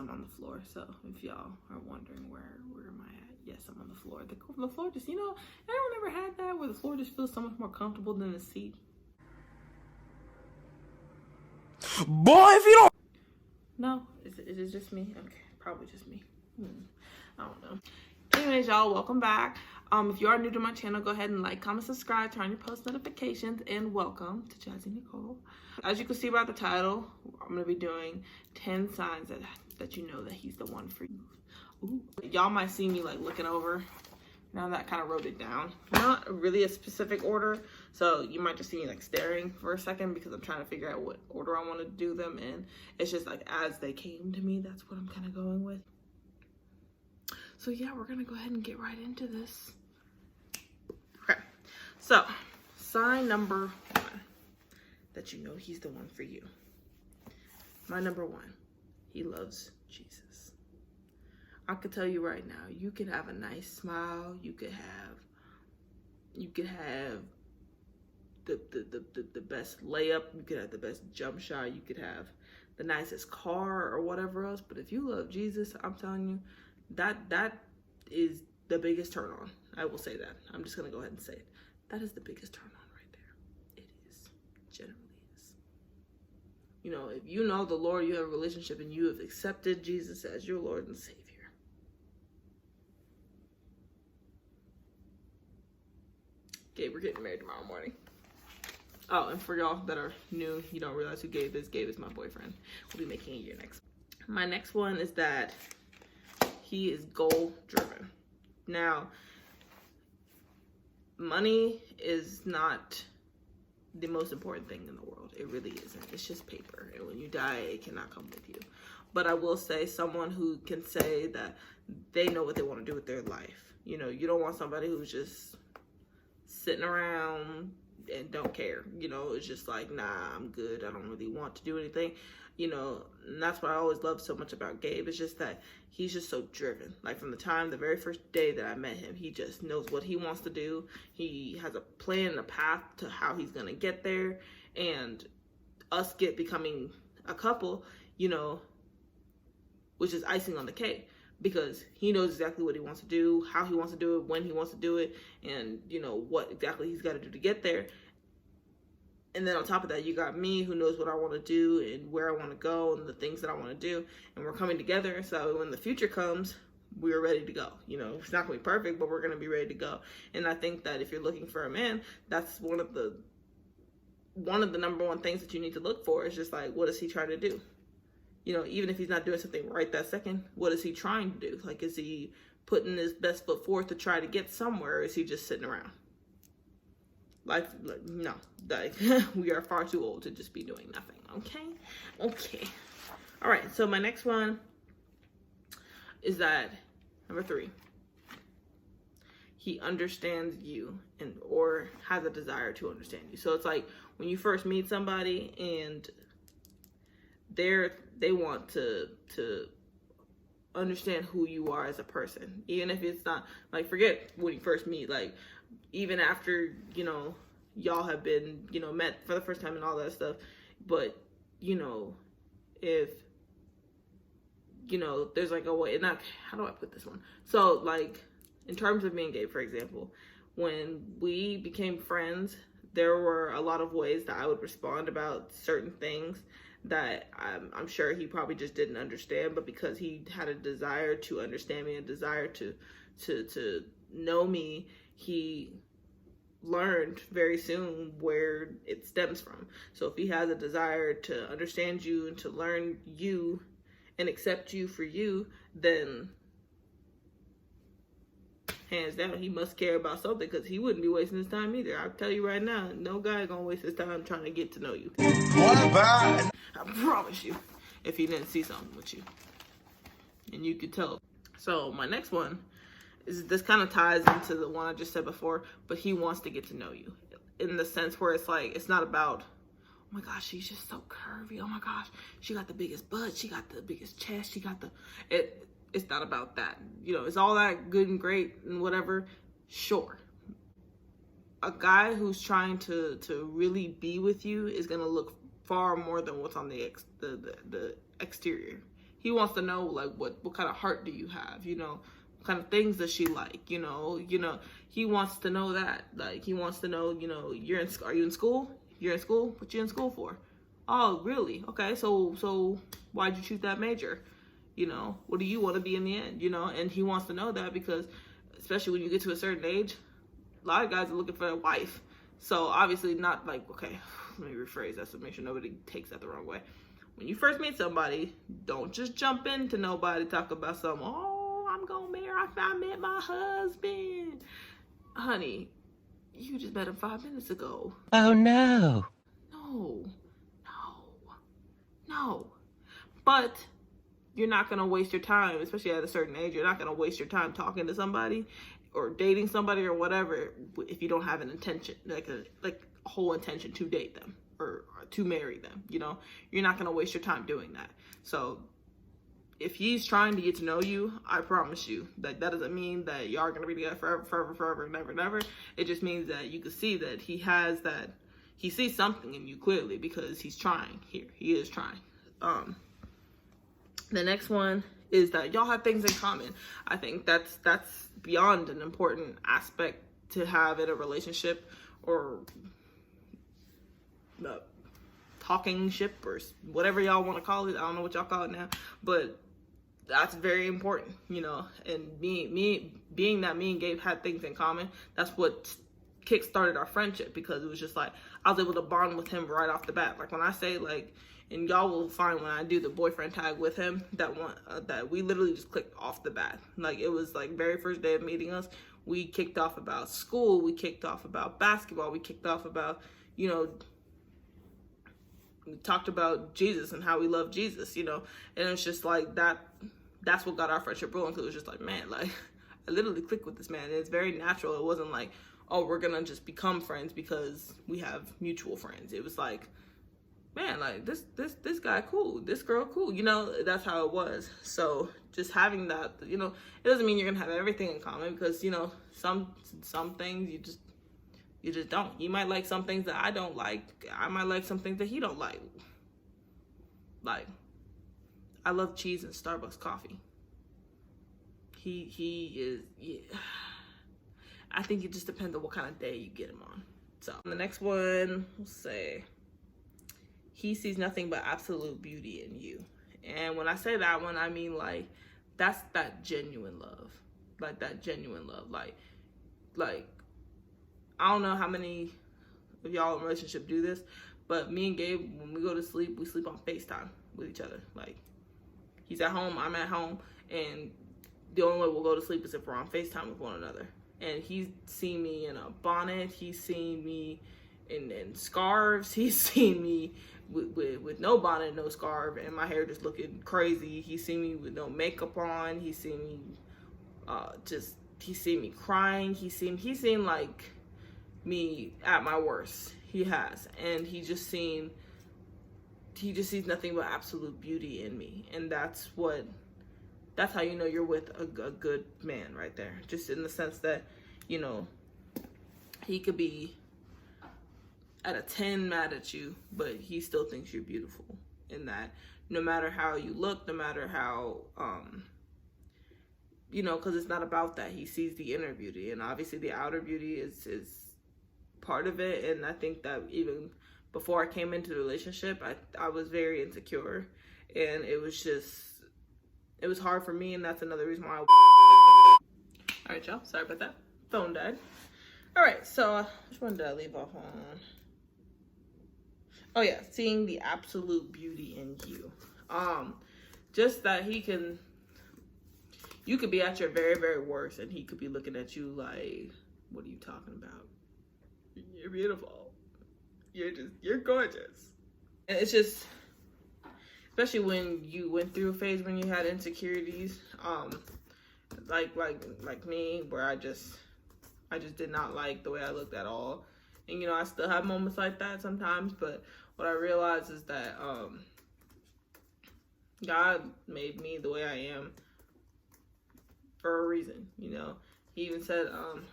I'm on the floor. So if y'all are wondering where am I at, yes, I'm on the floor. The floor just, everyone ever had that where the floor just feels so much more comfortable than the seat? Boy, if you don't. No, is it just me? Okay, probably just me. I don't know. Anyways, y'all, welcome back. If you are new to my channel, go ahead and like, comment, subscribe, turn on your post notifications, and welcome to Jazzy Nicole. As you can see by the title, I'm gonna be doing 10 signs that you know that he's the one for you. Ooh. Y'all might see me like looking over. Now that I kind of wrote it down. Not really a specific order, so you might just see me like staring for a second because I'm trying to figure out what order I want to do them in. It's just like as they came to me, that's what I'm kind of going with. So yeah, we're gonna go ahead and get right into this. Okay, so sign number 1 that you know he's the one for you. My number 1, he loves Jesus. I could tell you right now, you could have a nice smile, you could have the best layup, you could have the best jump shot, you could have the nicest car or whatever else, but if you love Jesus, I'm telling you, that is the biggest turn on. I will say that. I'm just gonna go ahead and say it. That is the biggest turn on right there. It is. Generally is. If you know the Lord, you have a relationship, and you have accepted Jesus as your Lord and Savior. Gabe, we're getting married tomorrow morning. Oh, and for y'all that are new, you don't realize who Gabe is. Gabe is my boyfriend. We'll be making a year next. My next one is that he is goal driven. Now, money is not the most important thing in the world. It really isn't. It's just paper. And when you die, it cannot come with you. But I will say someone who can say that they know what they want to do with their life. You don't want somebody who's just sitting around and don't care. It's just like, nah, I'm good. I don't really want to do anything. And that's what I always love so much about Gabe. It's just that he's just so driven. Like from the very first day that I met him, he just knows what he wants to do. He has a plan and a path to how he's going to get there. And us becoming a couple, which is icing on the cake. Because he knows exactly what he wants to do, how he wants to do it, when he wants to do it, and what exactly he's got to do to get there. And then on top of that, you got me who knows what I want to do and where I want to go and the things that I want to do. And we're coming together, so when the future comes, we're ready to go. It's not going to be perfect, but we're going to be ready to go. And I think that if you're looking for a man, that's one of the number one things that you need to look for. Is just like, what is he trying to do? Even if he's not doing something right that second, what is he trying to do? Like, is he putting his best foot forth to try to get somewhere, or is he just sitting around? No. We are far too old to just be doing nothing, okay? All right, so my next one is that, number 3, he understands you or has a desire to understand you. So it's like when you first meet somebody and they want to understand who you are as a person, even if it's not like, forget when you first meet, like even after y'all have been met for the first time and all that stuff. But if there's like a way, not how do I put this one, so like in terms of me and Gabe, for example, when we became friends, there were a lot of ways that I would respond about certain things that I'm sure he probably just didn't understand, but because he had a desire to understand me, a desire to know me, he learned very soon where it stems from. So if he has a desire to understand you and to learn you and accept you for you, then hands down, he must care about something, because he wouldn't be wasting his time either. I'll tell you right now, no guy gonna waste his time trying to get to know you. I promise you, if he didn't see something with you. And you could tell. So my next one is, this kind of ties into the one I just said before, but he wants to get to know you. In the sense where it's like, it's not about, oh my gosh, she's just so curvy. Oh my gosh, she got the biggest butt. She got the biggest chest. She got it's not about that. It's all that good and great and whatever. Sure. A guy who's trying to really be with you is going to look far more than what's on the exterior. he wants to know, like, what kind of heart do you have, you know, what kind of things does she like, you know, he wants to know that. Like, he wants to know, you know, are you in school? You're in school? What you in school for? Oh, really? Okay, so why'd you choose that major? You know, what do you want to be in the end, you know? And he wants to know that because, especially when you get to a certain age, a lot of guys are looking for a wife. So obviously not like, okay, let me rephrase that so make sure nobody takes that the wrong way. When you first meet somebody, don't just jump into nobody, talk about something, oh, I'm gonna marry, I met my husband. Honey, you just met him 5 minutes ago. Oh no. No. But you're not going to waste your time, especially at a certain age. You're not going to waste your time talking to somebody or dating somebody or whatever if you don't have an intention, like a whole intention to date them or to marry them, you know? You're not going to waste your time doing that. So if he's trying to get to know you, I promise you that doesn't mean that y'all are going to be together forever, never. It just means that you can see that he sees something in you clearly because he's trying here. He is trying. The next one is that y'all have things in common. I think that's beyond an important aspect to have in a relationship or talking ship or whatever y'all want to call it. I don't know what y'all call it now, but that's very important, you know. And being that me and Gabe had things in common, that's what kick-started our friendship, because it was just like I was able to bond with him right off the bat. Like when I say like, and y'all will find when I do the boyfriend tag with him that we literally just clicked off the bat. Like it was like very first day of meeting us, we kicked off about school, we kicked off about basketball, we kicked off about, you know, we talked about Jesus and how we love Jesus, you know. And it's just like that's what got our friendship rolling, because it was just like, man, like I literally clicked with this man. And it's very natural. It wasn't like, oh, we're gonna just become friends because we have mutual friends. It was like, man, like this guy cool, this girl cool, you know. That's how it was. So just having that, you know, it doesn't mean you're gonna have everything in common, because, you know, some things you just don't. You might like some things that I don't like. I might like some things that he don't like. Like, I love cheese and Starbucks coffee. He is, yeah. I think it just depends on what kind of day you get him on. So the next one, we'll say, he sees nothing but absolute beauty in you. And when I say that one, I mean like that's that genuine love. Like that genuine love. Like I don't know how many of y'all in a relationship do this, but me and Gabe, when we go to sleep, we sleep on FaceTime with each other. Like he's at home, I'm at home, and the only way we'll go to sleep is if we're on FaceTime with one another. And he's seen me in a bonnet, he's seen me in scarves, he's seen me with no bonnet, no scarf, and my hair just looking crazy. He's seen me with no makeup on, he's seen me he's seen me crying, he's seen like me at my worst. He has. And he just sees nothing but absolute beauty in me. And that's how you know you're with a good man right there. Just in the sense that, you know, he could be at a 10 mad at you, but he still thinks you're beautiful. In that no matter how you look, no matter how, you know, because it's not about that. He sees the inner beauty, and obviously the outer beauty is part of it. And I think that even before I came into the relationship, I was very insecure, and it was hard for me, and that's another reason why all right, y'all, sorry about that, phone died. All right, so which one did I leave off on? Oh yeah, seeing the absolute beauty in you. Just that you could be at your very, very worst, and he could be looking at you like, what are you talking about? You're beautiful. You're gorgeous. And it's just, especially when you went through a phase when you had insecurities, like me, where I just did not like the way I looked at all. And, you know, I still have moments like that sometimes, but what I realized is that God made me the way I am for a reason, you know. He even said, I don't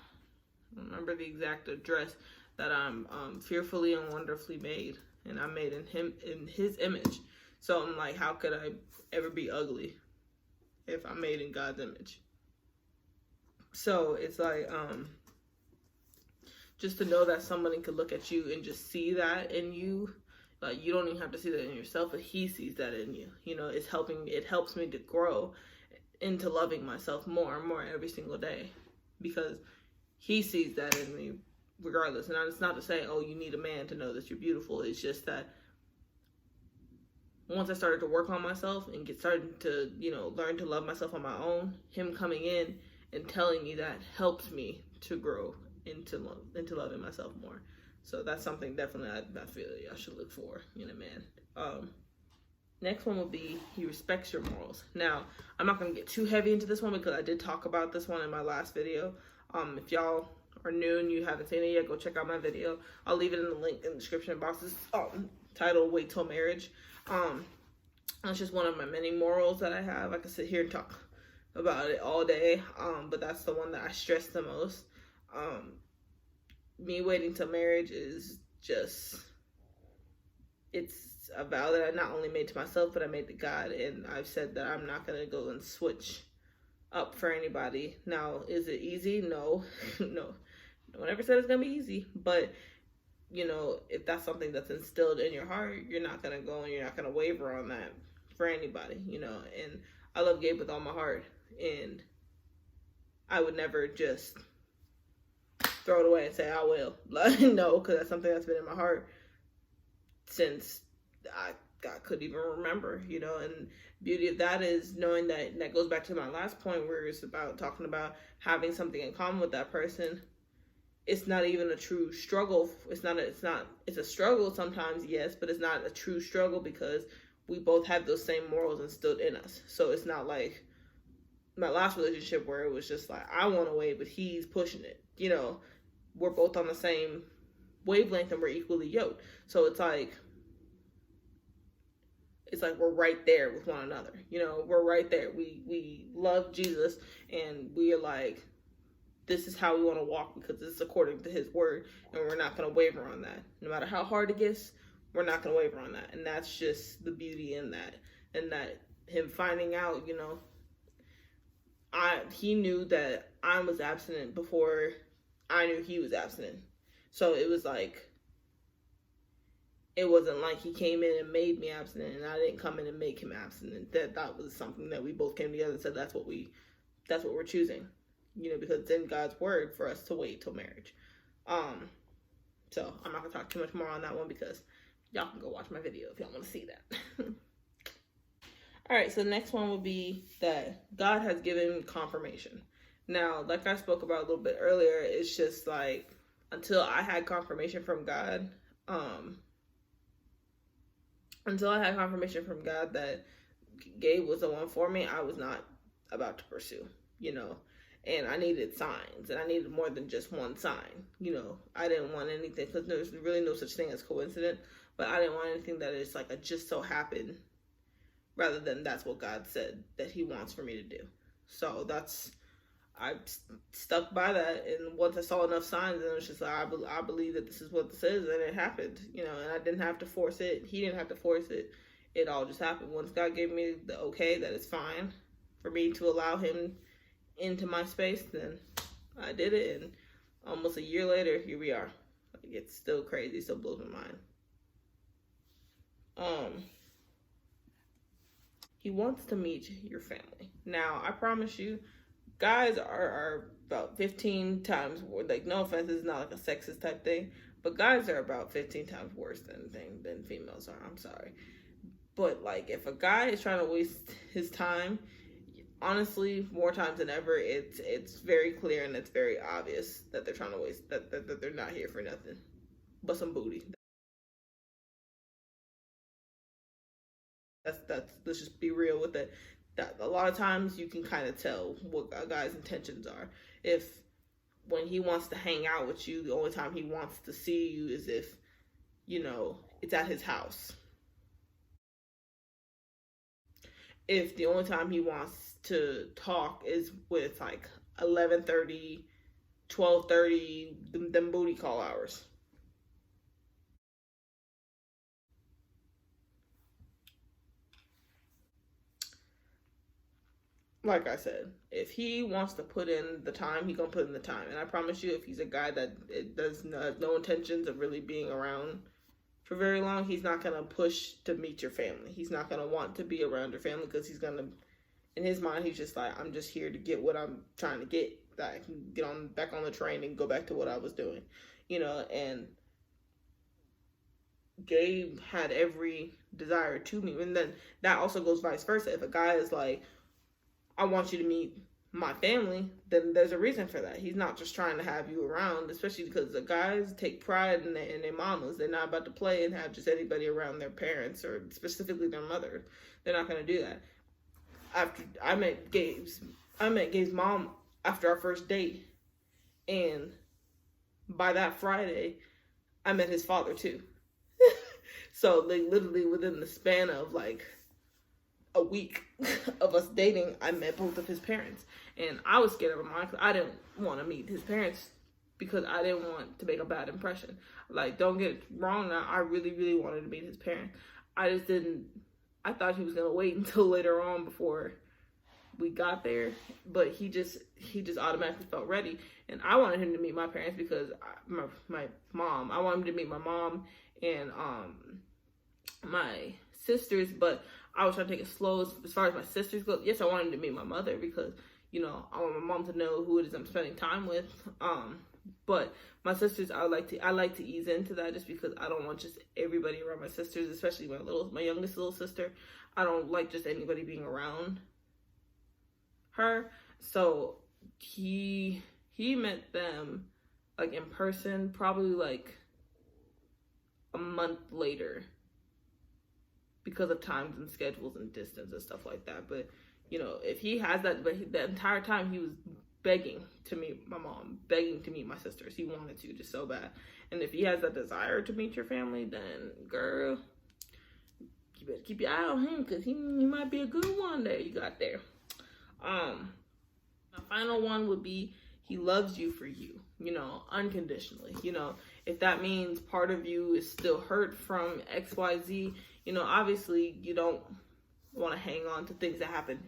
remember the exact address, that I'm fearfully and wonderfully made, and I'm made in his image. So I'm like, how could I ever be ugly if I'm made in God's image? So it's like, just to know that somebody could look at you and just see that in you. Like, you don't even have to see that in yourself, but he sees that in you. You know, it helps me to grow into loving myself more and more every single day, because he sees that in me regardless. And it's not to say, oh, you need a man to know that you're beautiful. It's just that once I started to work on myself and started to, learn to love myself on my own, him coming in and telling me that helps me to grow into loving myself more. So that's something definitely I feel I should look for in a man. Next one will be, he respects your morals. Now, I'm not going to get too heavy into this one because I did talk about this one in my last video. If y'all are new and you haven't seen it yet, go check out my video. I'll leave it in the link in the description box. It's titled Wait Till Marriage. That's just one of my many morals that I have. I could sit here and talk about it all day, but that's the one that I stress the most. Me waiting till marriage is just, it's a vow that I not only made to myself, but I made to God, and I've said that I'm not going to go and switch up for anybody. Now, is it easy? No. No one ever said it's going to be easy, but if that's something that's instilled in your heart, you're not going to go and you're not going to waver on that for anybody, and I love Gabe with all my heart, and I would never just throw it away and say, I will. No, because that's something that's been in my heart since I could even remember, and beauty of that is knowing that goes back to my last point where it's about talking about having something in common with that person. It's not even a true struggle. It's a struggle sometimes, yes, but it's not a true struggle because we both have those same morals instilled in us. So it's not like my last relationship where it was just like, I want to wait, but he's pushing it. We're both on the same wavelength and we're equally yoked. So it's like we're right there with one another. We're right there. We love Jesus, and we are like, this is how we want to walk because this is according to his word, and we're not going to waver on that. No matter how hard it gets, we're not going to waver on that. And that's just the beauty in that. And that him finding out, he knew that I was abstinent before I knew he was abstinent. So it was like, it wasn't like he came in and made me abstinent and I didn't come in and make him abstinent. That was something that we both came together and said that's what we're choosing. Because it's in God's word for us to wait till marriage. So I'm not gonna talk too much more on that one because y'all can go watch my video if y'all want to see that. All right, so the next one will be that God has given confirmation. Now, like I spoke about a little bit earlier, it's just like until I had confirmation from God, that Gabe was the one for me, I was not about to pursue, and I needed signs, and I needed more than just one sign. I didn't want anything, because there's really no such thing as coincidence, but I didn't want anything that is like a just so happened, rather than that's what God said that he wants for me to do. So I stuck by that, and once I saw enough signs, and it was just like, I believe that this is what this is, and it happened, and I didn't have to force it. He didn't have to force it. It all just happened. Once God gave me the okay that it's fine for me to allow him into my space, then I did it, and almost a year later, here we are. Like, it's still crazy, still blows my mind. He wants to meet your family. Now, I promise you, guys are about 15 times worse. Like, no offense, it's not like a sexist type thing, but guys are about 15 times worse than females are. I'm sorry. But, like, if a guy is trying to waste his time, honestly, more times than ever, it's very clear and it's very obvious that they're trying to waste, that they're not here for nothing but some booty. Let's just be real with it. That a lot of times you can kind of tell what a guy's intentions are. If when he wants to hang out with you, the only time he wants to see you is if, it's at his house. If the only time he wants to talk is with like 11:30, 12:30, them booty call hours. like I said, if he wants to put in the time, he's gonna put in the time. And I promise you, if he's a guy that has no intentions of really being around for very long, he's not gonna push to meet your family. He's not gonna want to be around your family because he's gonna, in his mind, he's just like, I'm just here to get what I'm trying to get, that I can get on back on the train and go back to what I was doing, you know. And Gabe had every desire to meet, and then that also goes vice versa. If a guy is like, I want you to meet my family, then there's a reason for that. He's not just trying to have you around, especially because the guys take pride in their mamas. They're not about to play and have just anybody around their parents or specifically their mother. They're not going to do that. After I met Gabe's mom after our first date, and by that Friday, I met his father too. So like literally within the span of like a week of us dating, I met both of his parents. And I was scared of him because I didn't want to meet his parents because I didn't want to make a bad impression. Like, don't get it wrong now, I really, really wanted to meet his parents. I thought he was going to wait until later on before we got there, but he just automatically felt ready. And I wanted him to meet my parents because my mom, I wanted him to meet my mom and my sisters, but I was trying to take it slow as far as my sisters go. Yes, I wanted to meet my mother because, you know, I want my mom to know who it is I'm spending time with. But my sisters, I like to ease into that just because I don't want just everybody around my sisters, especially my youngest little sister. I don't like just anybody being around her. So he met them like in person probably like a month later, because of times and schedules and distance and stuff like that. But, you know, if he has that, but the entire time he was begging to meet my mom, begging to meet my sisters. He wanted to just so bad. And if he has that desire to meet your family, then girl, you better keep your eye on him because he might be a good one that you got there. My final one would be he loves you for you, you know, unconditionally. You know, if that means part of you is still hurt from XYZ, you know, obviously you don't want to hang on to things that happened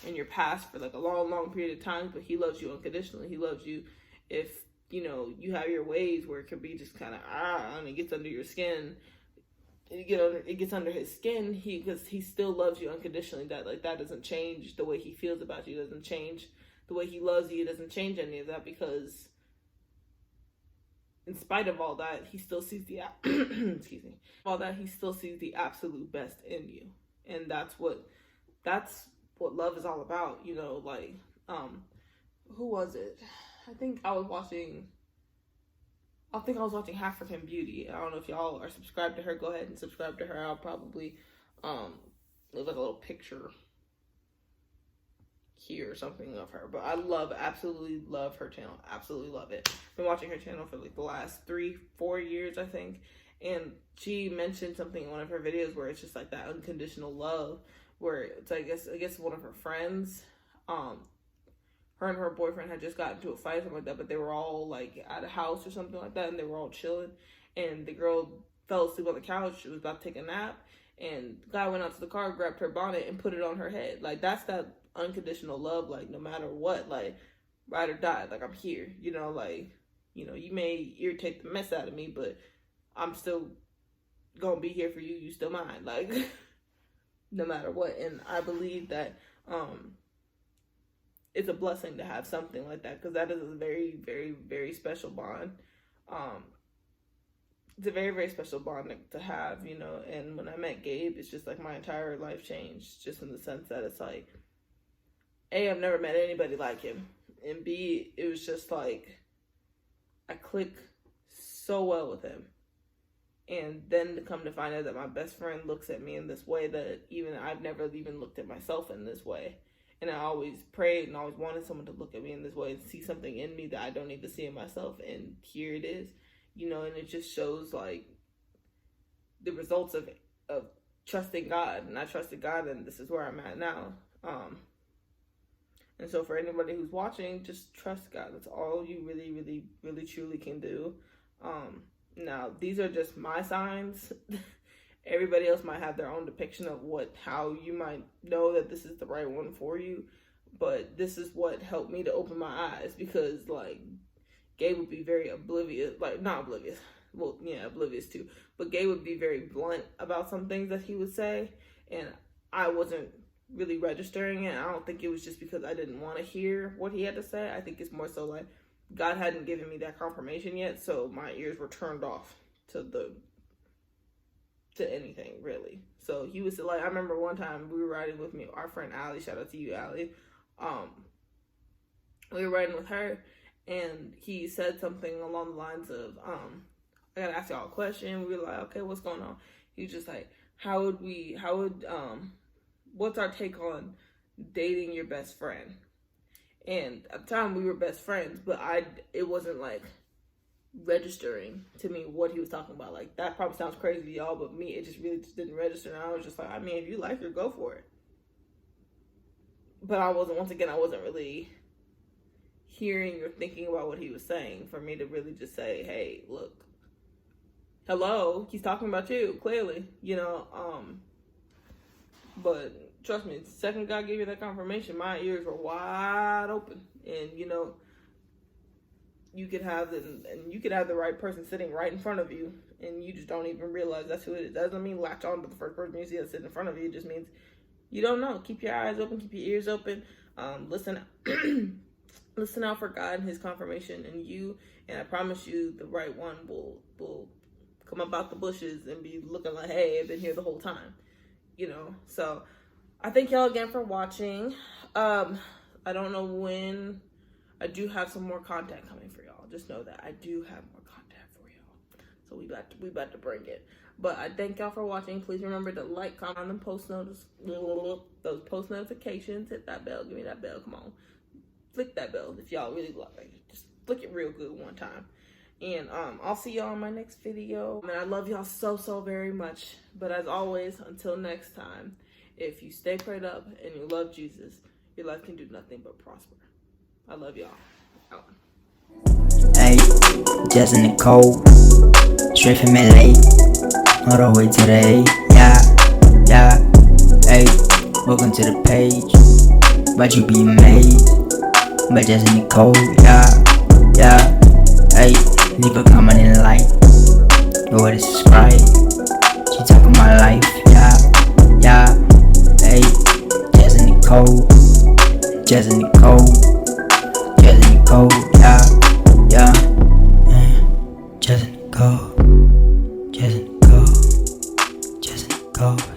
in your past for like a long, long period of time, but he loves you unconditionally. He loves you if, you know, you have your ways where it can be just kind of, and it gets under your skin. It gets under his skin, because he still loves you unconditionally. That doesn't change the way he feels about you. It doesn't change the way he loves you. It doesn't change any of that, because in spite of all that, he still sees the excuse me. All that, he still sees the absolute best in you, and that's what love is all about. You know, like who was it? I think I was watching African Beauty. I don't know if y'all are subscribed to her. Go ahead and subscribe to her. I'll probably leave like a little picture here or something of her. But I absolutely love her channel. Absolutely love it. Been watching her channel for like the last 3-4 years, I think. And she mentioned something in one of her videos where it's just like that unconditional love, where it's, I guess one of her friends, her and her boyfriend had just gotten into a fight or something like that, but they were all like at a house or something like that, and they were all chilling, and the girl fell asleep on the couch. She was about to take a nap, and the guy went out to the car, grabbed her bonnet, and put it on her head. Like, that's that unconditional love. Like, no matter what, like, ride or die, like, I'm here, you know, like, you know, you may irritate the mess out of me, but I'm still gonna be here for you. You still mine, like, no matter what. And I believe that it's a blessing to have something like that, because that is a very, very, very special bond. It's a very, very special bond to have, you know. And when I met Gabe, it's just like my entire life changed, just in the sense that it's like, A, I've never met anybody like him, and B, it was just like I click so well with him. And then to come to find out that my best friend looks at me in this way that even I've never even looked at myself in this way. And I always prayed and always wanted someone to look at me in this way and see something in me that I don't need to see in myself. And here it is, you know, and it just shows like the results of trusting God. And I trusted God, and this is where I'm at now. And so for anybody who's watching, just trust God. That's all you really, really, really, truly can do. Now, these are just my signs. Everybody else might have their own depiction of how you might know that this is the right one for you. but this is what helped me to open my eyes, because like Gabe would be very oblivious, like not oblivious, well yeah, oblivious too, but Gabe would be very blunt about some things that he would say, and I wasn't really registering it. I don't think it was just because I didn't want to hear what he had to say. I think it's more so like God hadn't given me that confirmation yet, so my ears were turned off to anything really. So he was like, I remember one time we were riding with me, our friend Allie, shout out to you, Allie. We were riding with her, and he said something along the lines of, I gotta ask y'all a question. We were like, okay, what's going on? He was just like, what's our take on dating your best friend? And at the time we were best friends, but it wasn't like registering to me what he was talking about. Like, that probably sounds crazy to y'all, but me, it just really just didn't register. And I was just like, I mean, if you like her, go for it. But I wasn't really hearing or thinking about what he was saying for me to really just say, hey, look, hello, he's talking about you, clearly, you know. But trust me, the second God gave you that confirmation, my ears were wide open. And, you know, you could have the right person sitting right in front of you, and you just don't even realize that's who it is. That doesn't mean latch on to the first person you see that's sitting in front of you. It just means you don't know. Keep your eyes open, keep your ears open. Listen listen out for God and his confirmation, and I promise you the right one will come up out the bushes and be looking like, hey, I've been here the whole time, you know. So I thank y'all again for watching. I don't know when. I do have some more content coming for y'all. Just know that I do have more content for y'all. So we about to bring it. But I thank y'all for watching. Please remember to like, comment, and post post notifications. Hit that bell. Give me that bell. Come on. Flick that bell if y'all really love it. Just flick it real good one time. And I'll see y'all in my next video. And I love y'all so very much. But as always, until next time, if you stay prayed up and you love Jesus, your life can do nothing but prosper. I love y'all. Out. Hey, just in the cold, straight from LA, all the way to the A. Yeah. Hey, welcome to the page, but you be amazed. But just in the cold, yeah. Hey, leave a comment and a like, or to subscribe. She talking my life, yeah. Hey, just in the cold, just in the cold, just in the cold, yeah. Just in the cold, just in the cold, just in the cold.